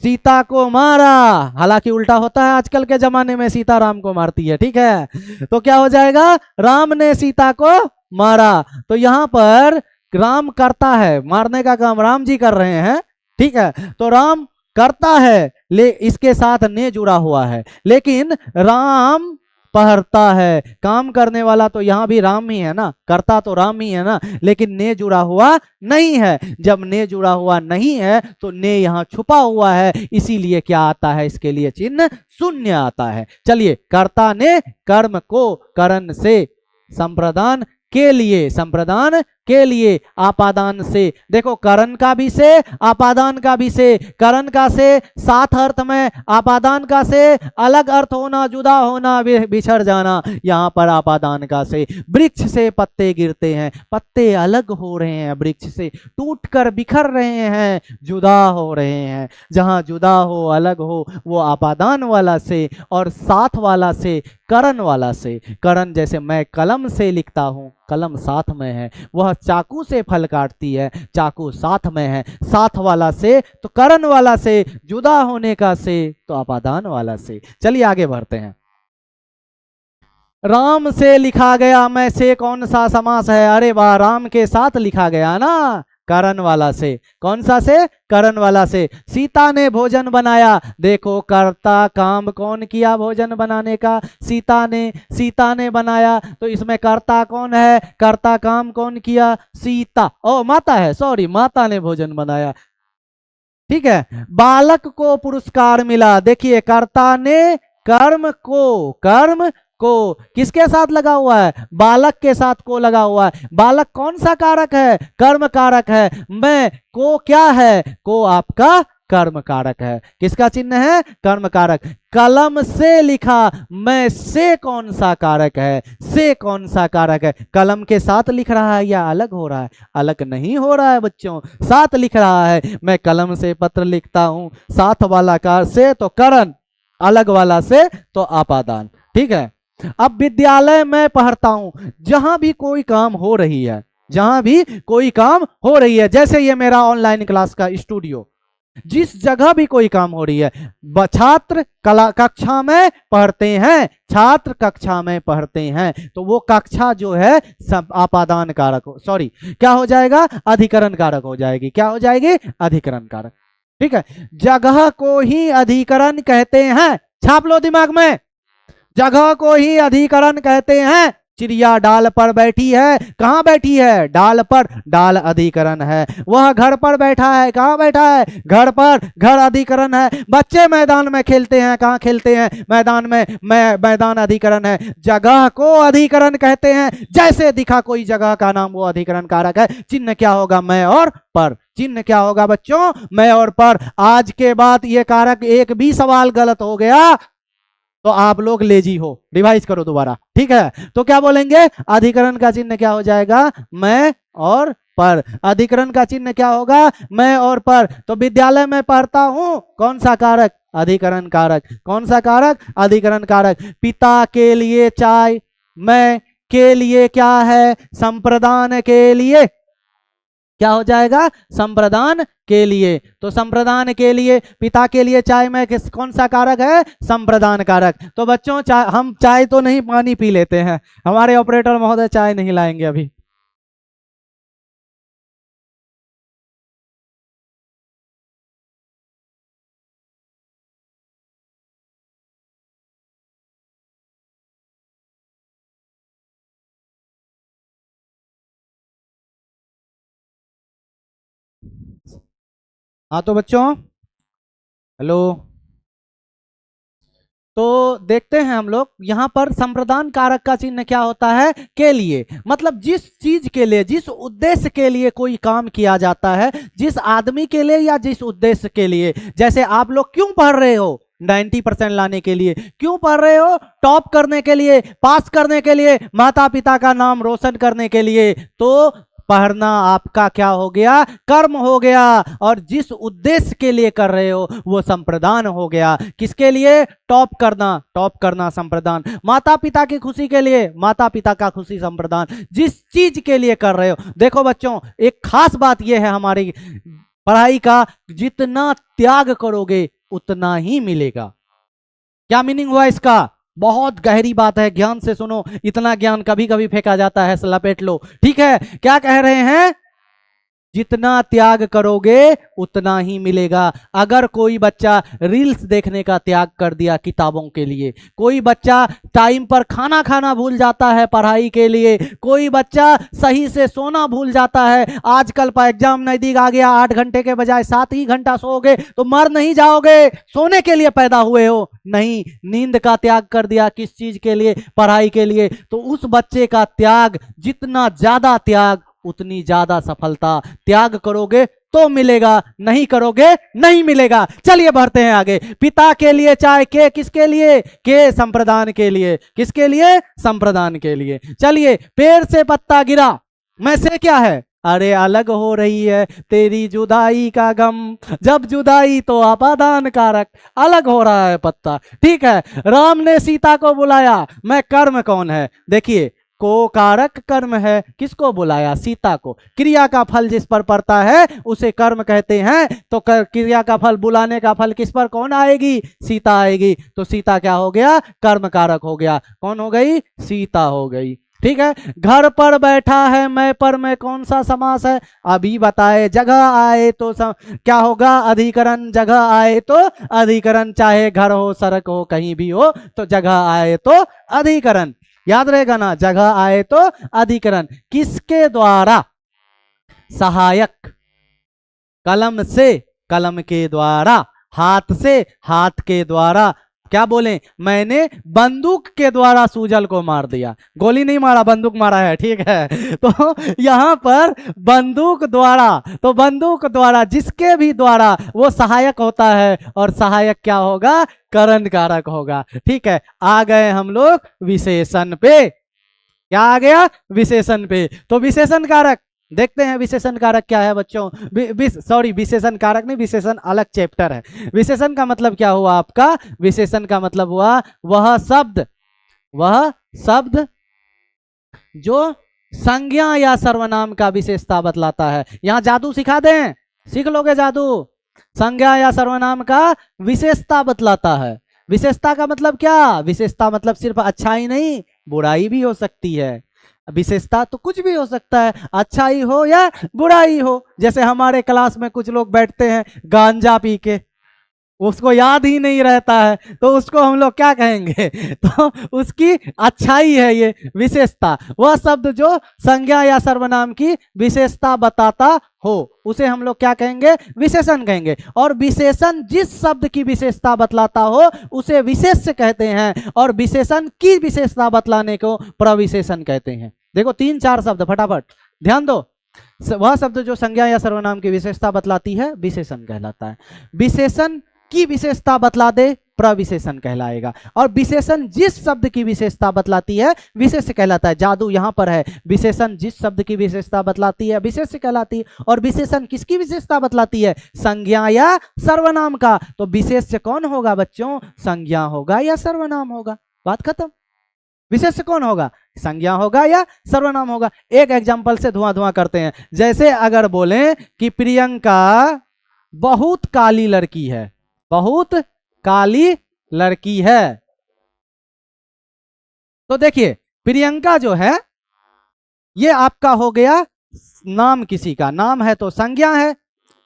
सीता को मारा, हालांकि उल्टा होता है आजकल के जमाने में, सीता राम को मारती है, ठीक है? तो क्या हो जाएगा? राम ने सीता को मारा। तो यहां पर राम करता है, मारने का काम राम जी कर रहे हैं, ठीक है? तो राम करता है, ले इसके साथ ने जुड़ा हुआ है, लेकिन राम पढ़ता है। काम करने वाला तो यहाँ भी राम ही है ना, करता तो राम ही है ना, लेकिन ने जुड़ा हुआ नहीं है। जब ने जुड़ा हुआ नहीं है तो ने यहाँ छुपा हुआ है, इसीलिए क्या आता है? इसके लिए चिन्ह शून्य आता है। चलिए, कर्ता ने कर्म को करण से, संप्रदान के लिए, संप्रदान के लिए, आपादान से। देखो, करण का भी से, आपादान का भी से। करण का से साथ अर्थ में, आपादान का से अलग अर्थ होना, जुदा होना, बिछड़ जाना। यहाँ पर आपादान का से, वृक्ष से पत्ते गिरते हैं, पत्ते अलग हो रहे हैं, वृक्ष से टूटकर बिखर रहे हैं, जुदा हो रहे हैं। जहाँ जुदा हो, अलग हो, वो आपादान वाला से, और साथ वाला से, करण वाला से। करण जैसे मैं कलम से लिखता हूँ, कलम साथ में है, वह चाकू से फल काटती है, चाकू साथ में है, साथ वाला से तो करण वाला से, जुदा होने का से तो आपादान वाला से। चलिए आगे बढ़ते हैं। राम से लिखा गया मैं से कौन सा समास है? अरे वाह, राम के साथ लिखा गया ना, करण वाला से। कौन सा से? करण वाला से। सीता ने भोजन बनाया, देखो कर्ता काम कौन किया भोजन बनाने का? सीता ने, सीता ने बनाया, तो इसमें कर्ता कौन है? कर्ता काम कौन किया? सीता। ओ माता है, सॉरी, माता ने भोजन बनाया, ठीक है। बालक को पुरस्कार मिला, देखिए कर्ता ने कर्म को, कर्म को, किसके साथ लगा हुआ है? बालक के साथ को लगा हुआ है। बालक कौन सा कारक है? कर्म कारक है। मैं को क्या है? को आपका कर्म कारक है। किसका चिन्ह है? कर्म कारक। कलम से लिखा, मैं से कौन सा कारक है? से कौन सा कारक है? कलम के साथ लिख रहा है या अलग हो रहा है? अलग नहीं हो रहा है बच्चों, साथ लिख रहा है। मैं कलम से पत्र लिखता हूं, साथ वाला कार से तो करण, अलग वाला से तो आपादान। ठीक है। अब विद्यालय में पढ़ता हूं, जहां भी कोई काम हो रही है, जहां भी कोई काम हो रही है, जैसे ये मेरा ऑनलाइन क्लास का स्टूडियो, जिस जगह भी कोई काम हो रही है, छात्र कक्षा में पढ़ते हैं, छात्र कक्षा में पढ़ते हैं, तो वो कक्षा जो है सब आपादान कारक हो, सॉरी क्या हो जाएगा? अधिकरण कारक हो जाएगी। क्या हो जाएगी? अधिकरण कारक। ठीक है। जगह को ही अधिकरण कहते हैं, छाप लो दिमाग में, जगह को ही अधिकरण कहते हैं। चिड़िया डाल पर बैठी है, कहां बैठी है? डाल पर, डाल अधिकरण है। वह घर पर बैठा है, कहां बैठा है? घर पर, घर अधिकरण है। बच्चे मैदान में खेलते हैं, कहां खेलते हैं? मैदान में, मैदान अधिकरण है। जगह को अधिकरण कहते हैं, जैसे दिखा कोई जगह का नाम, वो अधिकरण कारक है। चिन्ह क्या होगा? मैं और पर। चिन्ह क्या होगा बच्चों? मैं और पर। आज के बाद ये कारक एक भी सवाल गलत हो गया तो आप लोग लेजी हो, रिवाइज करो दोबारा। ठीक है। तो क्या बोलेंगे? अधिकरण का चिन्ह क्या हो जाएगा? मैं और पर। अधिकरण का चिन्ह क्या होगा? मैं और पर। तो विद्यालय में पढ़ता हूं, कौन सा कारक? अधिकरण कारक। कौन सा कारक? अधिकरण कारक। पिता के लिए चाय, मैं के लिए क्या है? संप्रदान के लिए। क्या हो जाएगा? संप्रदान के लिए। तो संप्रदान के लिए, पिता के लिए चाय में किस कौन सा कारक है? संप्रदान कारक। तो बच्चों हम चाय तो नहीं, पानी पी लेते हैं। हमारे ऑपरेटर महोदय चाय नहीं लाएंगे अभी। हाँ तो बच्चों, हेलो, तो देखते हैं हम लोग यहां पर संप्रदान कारक का चिन्ह क्या होता है? के लिए। मतलब जिस चीज के लिए, जिस उद्देश्य के लिए कोई काम किया जाता है, जिस आदमी के लिए या जिस उद्देश्य के लिए। जैसे आप लोग क्यों पढ़ रहे हो? 90% लाने के लिए। क्यों पढ़ रहे हो? टॉप करने के लिए, पास करने के लिए, माता पिता का नाम रोशन करने के लिए। तो पढ़ना आपका क्या हो गया? कर्म हो गया। और जिस उद्देश्य के लिए कर रहे हो वो संप्रदान हो गया। किसके लिए? टॉप करना, टॉप करना संप्रदान। माता पिता की खुशी के लिए, माता पिता का खुशी संप्रदान। जिस चीज के लिए कर रहे हो। देखो बच्चों, एक खास बात यह है हमारी पढ़ाई का, जितना त्याग करोगे उतना ही मिलेगा। क्या मीनिंग हुआ इसका? बहुत गहरी बात है, ज्ञान से सुनो। इतना ज्ञान कभी कभी फेंका जाता है, लपेट लो। ठीक है। क्या कह रहे हैं? जितना त्याग करोगे उतना ही मिलेगा। अगर कोई बच्चा रील्स देखने का त्याग कर दिया किताबों के लिए, कोई बच्चा टाइम पर खाना खाना भूल जाता है पढ़ाई के लिए, कोई बच्चा सही से सोना भूल जाता है, आजकल पर एग्जाम नजदीक आ गया, 8 घंटे के बजाय 7 ही घंटा सोओगे तो मर नहीं जाओगे। सोने के लिए पैदा हुए हो, नहीं, नींद का त्याग कर दिया। किस चीज के लिए? पढ़ाई के लिए। तो उस बच्चे का त्याग, जितना ज्यादा त्याग उतनी ज्यादा सफलता। त्याग करोगे तो मिलेगा, नहीं करोगे नहीं मिलेगा। चलिए बढ़ते हैं आगे। पिता के लिए चाय, के किसके लिए? के संप्रदान के लिए। किसके लिए? संप्रदान के लिए। चलिए, पेड़ से पत्ता गिरा, मैं से क्या है? अरे अलग हो रही है तेरी जुदाई का गम, जब जुदाई तो आपादान कारक, अलग हो रहा है पत्ता। ठीक है। राम ने सीता को बुलाया, मैं कर्म कौन है? देखिए, को कारक कर्म है। किसको बुलाया? सीता को। क्रिया का फल जिस पर पड़ता है उसे कर्म कहते हैं। तो क्रिया का फल, बुलाने का फल किस पर कौन आएगी? सीता आएगी। तो सीता क्या हो गया? कर्म कारक हो गया। कौन हो गई? सीता हो गई। ठीक है। घर पर बैठा है, मैं पर में कौन सा समास है? अभी बताए। जगह आए तो क्या होगा? अधिकरण। जगह आए तो अधिकरण, चाहे घर हो, सड़क हो, कहीं भी हो, तो जगह आए तो अधिकरण। याद रहेगा ना? जगह आए तो अधिकरण। किसके द्वारा? सहायक। कलम से, कलम के द्वारा। हाथ से, हाथ के द्वारा। क्या बोले, मैंने बंदूक के द्वारा सुजल को मार दिया, गोली नहीं मारा, बंदूक मारा है, ठीक है। तो यहां पर बंदूक द्वारा, तो बंदूक द्वारा, जिसके भी द्वारा, वो सहायक होता है, और सहायक क्या होगा, करण कारक होगा, ठीक है। आ गए हम लोग विशेषण पे, क्या आ गया, विशेषण पे। तो विशेषण कारक देखते हैं, विशेषण कारक क्या है बच्चों, सॉरी विशेषण कारक नहीं, विशेषण अलग चैप्टर है। विशेषण का मतलब क्या हुआ आपका, विशेषण का मतलब हुआ वह शब्द जो संज्ञा या सर्वनाम का विशेषता बतलाता है। यहां जादू सिखा दें, सीख लोगे जादू, संज्ञा या सर्वनाम का विशेषता बतलाता है। विशेषता का मतलब क्या, विशेषता मतलब सिर्फ अच्छाई नहीं, बुराई भी हो सकती है। विशेषता तो कुछ भी हो सकता है, अच्छाई हो या बुराई हो। जैसे हमारे क्लास में कुछ लोग बैठते हैं गांजा पी के, उसको याद ही नहीं रहता है, तो उसको हम लोग क्या कहेंगे, तो उसकी अच्छाई है ये विशेषता। वह शब्द जो संज्ञा या सर्वनाम की विशेषता बताता हो, उसे हम लोग क्या कहेंगे, विशेषण कहेंगे। और विशेषण जिस शब्द की विशेषता बतलाता हो उसे विशेष्य कहते हैं, और विशेषण की विशेषता बतलाने को प्रविशेषण कहते हैं। देखो 3-4 शब्द फटाफट ध्यान दो। वह शब्द जो संज्ञा या सर्वनाम की विशेषता बतलाती है विशेषण कहलाता है। विशेषण की विशेषता बतला दे प्रविशेषण कहलाएगा, और विशेषण जिस शब्द की विशेषता बतलाती है विशेष्य कहलाता है। जादू यहां पर है, विशेषण जिस शब्द की विशेषता बतलाती है विशेष्य कहलाती है, और विशेषण किसकी विशेषता बतलाती है, संज्ञा या सर्वनाम का। तो विशेष्य कौन होगा बच्चों, संज्ञा होगा या सर्वनाम होगा, बात खत्म। विशेष्य कौन होगा, संज्ञा होगा या सर्वनाम होगा। एक एग्जांपल से धुआं करते हैं। जैसे अगर बोलें कि प्रियंका बहुत काली लड़की है, बहुत काली लड़की है, तो देखिए प्रियंका जो है ये आपका हो गया नाम, किसी का नाम है तो संज्ञा है,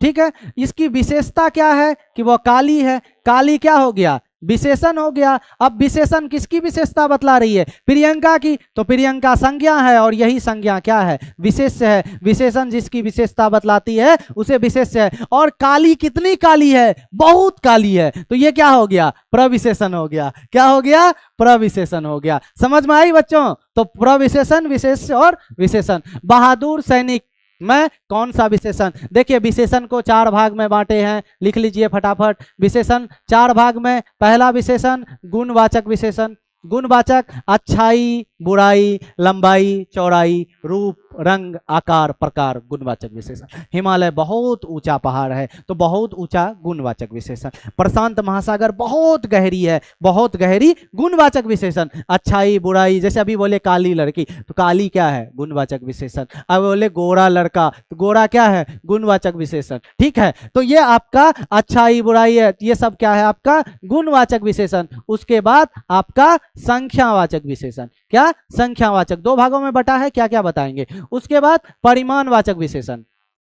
ठीक है। इसकी विशेषता क्या है कि वह काली है, काली क्या हो गया, विशेषण हो गया। अब विशेषण किसकी विशेषता बतला रही है, प्रियंका की, तो प्रियंका संज्ञा है, और यही संज्ञा क्या है, विशेष्य है। विशेषण जिसकी विशेषता बतलाती है उसे विशेष्य है। और काली कितनी काली है, बहुत काली है, तो ये क्या हो गया, प्रविशेषण हो गया। क्या हो गया, प्रविशेषण हो गया। समझ में आई बच्चों, तो प्रविशेषण, विशेष्य और विशेषण। बहादुर सैनिक में कौन सा विशेषण, देखिए विशेषण को 4 भाग में बांटे हैं, लिख लीजिए फटाफट। विशेषण 4 भाग में, पहला विशेषण गुणवाचक विशेषण। गुणवाचक अच्छाई, बुराई, लंबाई, चौड़ाई, रूप, रंग, आकार, प्रकार, गुणवाचक विशेषण। हिमालय बहुत ऊंचा पहाड़ है तो बहुत ऊंचा, गुणवाचक विशेषण। प्रशांत महासागर बहुत गहरी है, बहुत गहरी, गुणवाचक विशेषण। अच्छाई, बुराई, जैसे अभी बोले काली लड़की, तो काली क्या है, गुणवाचक विशेषण। अब बोले गोरा लड़का, तो गोरा क्या है, गुणवाचक विशेषण, ठीक है। तो ये आपका अच्छाई, बुराई है, ये सब क्या है, आपका गुणवाचक विशेषण। उसके बाद आपका संख्यावाचक विशेषण। क्या, संख्यावाचक, 2 भागों में बटा है, क्या क्या बताएंगे। उसके बाद परिमाणवाचक विशेषण,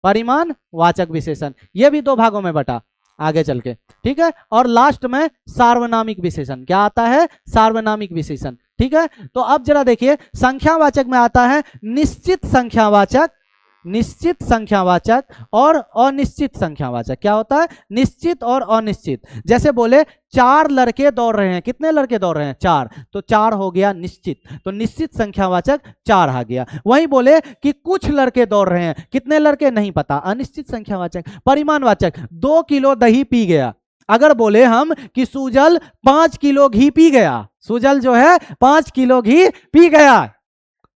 परिमाणवाचक विशेषण, ये भी 2 भागों में बटा, आगे चल के, ठीक है। और लास्ट में सार्वनामिक विशेषण, क्या आता है, सार्वनामिक विशेषण, ठीक है। तो अब जरा देखिए, संख्यावाचक में आता है निश्चित संख्यावाचक, निश्चित संख्यावाचक और अनिश्चित संख्यावाचक। क्या होता है, निश्चित और अनिश्चित। जैसे बोले 4 लड़के दौड़ रहे हैं, कितने लड़के दौड़ रहे हैं, 4, तो 4 हो गया निश्चित, तो निश्चित संख्यावाचक 4 आ गया। वहीं बोले कि कुछ लड़के दौड़ रहे हैं, कितने लड़के नहीं पता, अनिश्चित संख्यावाचक। परिमाणवाचक 2 किलो दही पी गया। अगर बोले हम कि सुजल 5 किलो घी पी गया, सुजल जो है 5 किलो घी पी गया,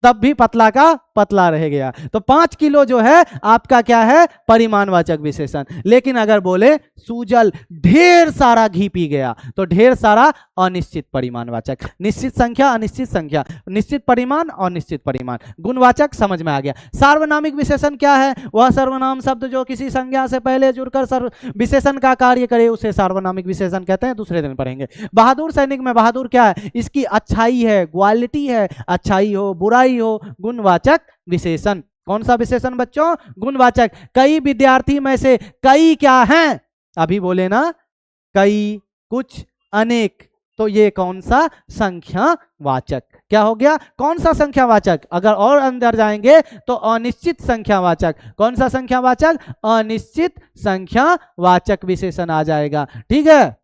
तब भी पतला का पतला रह गया। तो 5 किलो जो है आपका क्या है, परिमाणवाचक विशेषण। लेकिन अगर बोले सुजल ढेर सारा घी पी गया, तो ढेर सारा अनिश्चित परिमाणवाचक। निश्चित संख्या, अनिश्चित संख्या, निश्चित परिमाण और निश्चित परिमाण, गुणवाचक समझ में आ गया। सार्वनामिक विशेषण क्या है, वह सर्वनाम शब्द जो किसी संज्ञा से पहले जुड़कर विशेषण का कार्य करे उसे सार्वनामिक विशेषण कहते हैं, दूसरे दिन पढ़ेंगे। बहादुर सैनिक में बहादुर क्या है, इसकी अच्छाई है, क्वालिटी है, अच्छाई हो, बुराई हो, गुणवाचक विशेषण। कौन सा विशेषण बच्चों, गुणवाचक। कई विद्यार्थी में से कई क्या हैं, अभी बोले ना, कई, कुछ, अनेक, तो ये कौन सा, संख्यावाचक। क्या हो गया, कौन सा संख्यावाचक। अगर और अंदर जाएंगे तो अनिश्चित संख्यावाचक। कौन सा संख्यावाचक, अनिश्चित संख्यावाचक विशेषण आ जाएगा, ठीक है।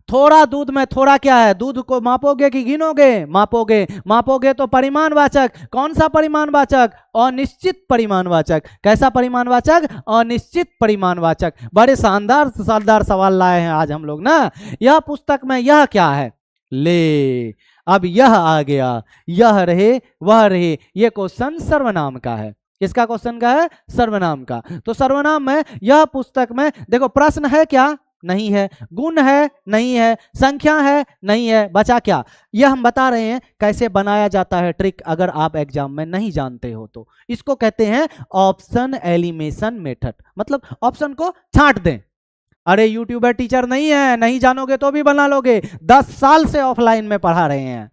थोड़ा दूध में थोड़ा क्या है, दूध को मापोगे कि गिनोगे? मापोगे। मापोगे तो परिमाणवाचक, कौन सा परिमाणवाचक? अनिश्चित परिमाणवाचक। कैसा परिमाणवाचक? अनिश्चित परिमाणवाचक। बड़े शानदार शानदार सवाल लाए हैं आज हम लोग ना। यह पुस्तक में यह क्या है? ले, अब यह आ गया, यह रहे वह रहे। ये क्वेश्चन सर्वनाम का है। किसका क्वेश्चन का है? सर्वनाम का। तो सर्वनाम में यह पुस्तक में देखो, प्रश्न है क्या? नहीं है। गुण है? नहीं है। संख्या है? नहीं है। बचा क्या? यह हम बता रहे हैं कैसे बनाया जाता है ट्रिक, अगर आप एग्जाम में नहीं जानते हो तो। इसको कहते हैं ऑप्शन एलिमिनेशन मेथड, मतलब ऑप्शन को छांट दें। अरे यूट्यूबर टीचर नहीं है, नहीं जानोगे तो भी बना लोगे। 10 साल से ऑफलाइन में पढ़ा रहे हैं,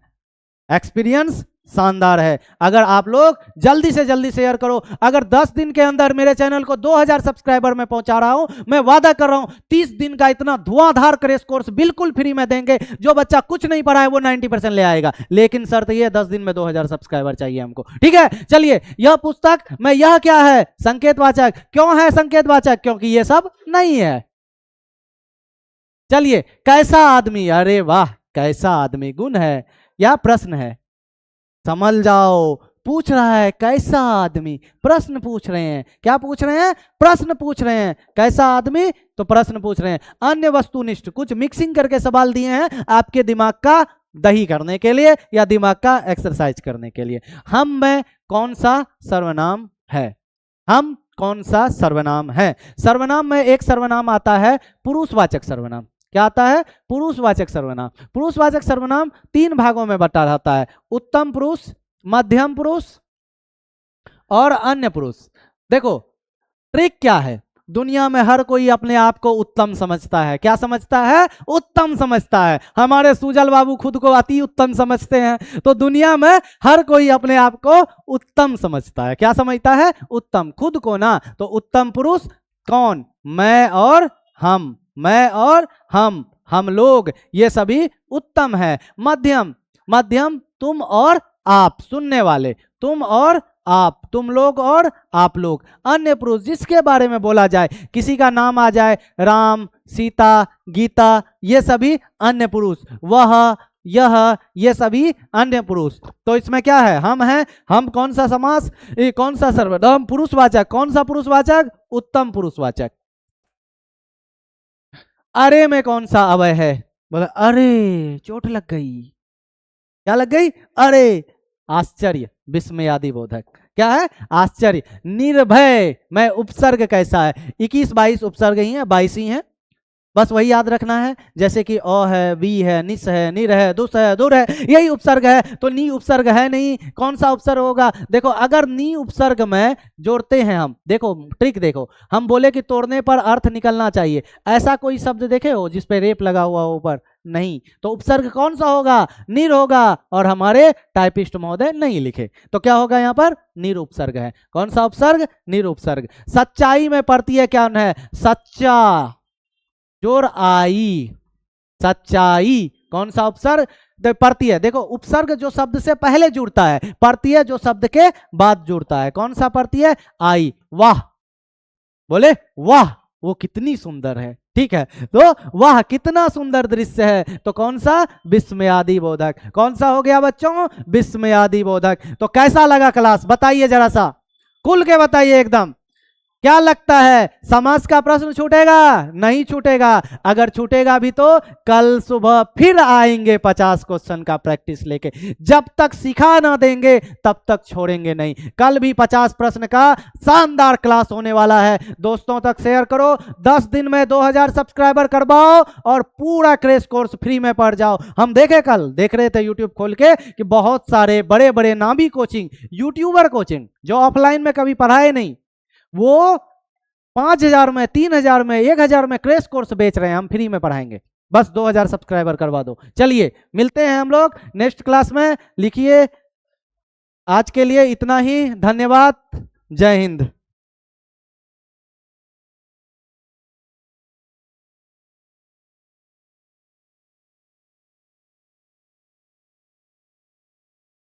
एक्सपीरियंस शानदार है। अगर आप लोग जल्दी से जल्दी शेयर करो, अगर 10 दिन के अंदर मेरे चैनल को 2000 सब्सक्राइबर में पहुंचा रहा हूं, मैं वादा कर रहा हूं 30 दिन का इतना धुआंधार क्रैश कोर्स बिल्कुल फ्री में देंगे। जो बच्चा कुछ नहीं पढ़ा है वो 90% ले आएगा, लेकिन शर्त ये 10 दिन में 2000 सब्सक्राइबर चाहिए हमको, ठीक है? चलिए, यह पुस्तक में यह क्या है? संकेतवाचक। क्यों है संकेतवाचक? क्योंकि ये सब नहीं है। चलिए, कैसा आदमी? अरे वाह, कैसा आदमी गुण है या प्रश्न है? समझ जाओ, पूछ रहा है कैसा आदमी, प्रश्न पूछ रहे हैं। क्या पूछ रहे हैं? प्रश्न पूछ रहे हैं। कैसा आदमी? तो प्रश्न पूछ रहे हैं। अन्य वस्तुनिष्ठ, कुछ मिक्सिंग करके सवाल दिए हैं आपके दिमाग का दही करने के लिए या दिमाग का एक्सरसाइज करने के लिए। हम में कौन सा सर्वनाम है? हम कौन सा सर्वनाम है? सर्वनाम में एक सर्वनाम आता है पुरुषवाचक सर्वनाम। क्या आता है? पुरुषवाचक सर्वनाम। पुरुषवाचक सर्वनाम 3 भागों में बटा रहता है, उत्तम पुरुष, मध्यम पुरुष और अन्य पुरुष। देखो, ट्रिक क्या है? दुनिया में हर कोई अपने आप को उत्तम समझता है। क्या समझता है? उत्तम समझता है। हमारे सुजल बाबू खुद को अति उत्तम समझते हैं। तो दुनिया में हर कोई अपने आप को उत्तम समझता है। क्या समझता है? उत्तम, खुद को ना। तो उत्तम पुरुष कौन? मैं और हम, मैं और हम लोग, ये सभी उत्तम है। मध्यम, मध्यम तुम और आप, सुनने वाले, तुम और आप, तुम लोग और आप लोग। अन्य पुरुष, जिसके बारे में बोला जाए, किसी का नाम आ जाए, राम, सीता, गीता, ये सभी अन्य पुरुष। वह, यह, ये सभी अन्य पुरुष। तो इसमें क्या है? हम हैं। हम कौन सा समास? कौन सा सर्वनाम? पुरुषवाचक। कौन सा पुरुषवाचक? उत्तम पुरुषवाचक। अरे में कौन सा अवय है? बोला अरे, चोट लग गई। क्या लग गई? अरे, आश्चर्य, विस्मयादि बोधक। क्या है? आश्चर्य। निर्भय में उपसर्ग कैसा है? 21 22 उपसर्ग ही है, 22 ही है, बस वही याद रखना है। जैसे कि अ है, बी है, निस है, निर है, दुस है, दुर है, यही उपसर्ग है। तो नी उपसर्ग है नहीं, कौन सा उपसर्ग होगा? देखो, अगर नी उपसर्ग में जोड़ते हैं हम, देखो ट्रिक देखो, हम बोले कि तोड़ने पर अर्थ निकलना चाहिए, ऐसा कोई शब्द देखे हो जिसपे रेप लगा हुआ हो ऊपर? नहीं। तो उपसर्ग कौन सा होगा? निर होगा, और हमारे टाइपिस्ट महोदय नहीं लिखे, तो क्या होगा यहाँ पर? निर उपसर्ग है। कौन सा उपसर्ग? निर उपसर्ग। सच्चाई में पड़ती है क्या है? सच्चा, जोर आई, सच्चाई। कौन सा उपसर्ग पड़ती है? देखो, उपसर्ग जो शब्द से पहले जुड़ता है, पड़ती है जो शब्द के बाद जुड़ता है। कौन सा पड़ती है? आई। वाह, बोले वाह, वो कितनी सुंदर है, ठीक है? तो वाह, कितना सुंदर दृश्य है। तो कौन सा? विस्मयादि बोधक। कौन सा हो गया बच्चों? विस्मयादि बोधक। तो कैसा लगा क्लास? बताइए जरा सा, खुल के बताइए एकदम। क्या लगता है, समास का प्रश्न छूटेगा? नहीं छूटेगा। अगर छूटेगा भी तो कल सुबह फिर आएंगे 50 क्वेश्चन का प्रैक्टिस लेके। जब तक सिखा ना देंगे तब तक छोड़ेंगे नहीं। कल भी 50 प्रश्न का शानदार क्लास होने वाला है। दोस्तों तक शेयर करो, 10 दिन में 2000 सब्सक्राइबर करवाओ और पूरा क्रैश कोर्स फ्री में पढ़ जाओ। हम देखे, कल देख रहे थे यूट्यूब खोल के कि बहुत सारे बड़े बड़े नामी कोचिंग, यूट्यूबर कोचिंग, जो ऑफलाइन में कभी पढ़ाए नहीं, वो 5000 में, 3000 में, 1000 में क्रैश कोर्स बेच रहे हैं। हम फ्री में पढ़ाएंगे, बस 2000 सब्सक्राइबर करवा दो। चलिए, मिलते हैं हम लोग नेक्स्ट क्लास में। लिखिए, आज के लिए इतना ही। धन्यवाद। जय हिंद।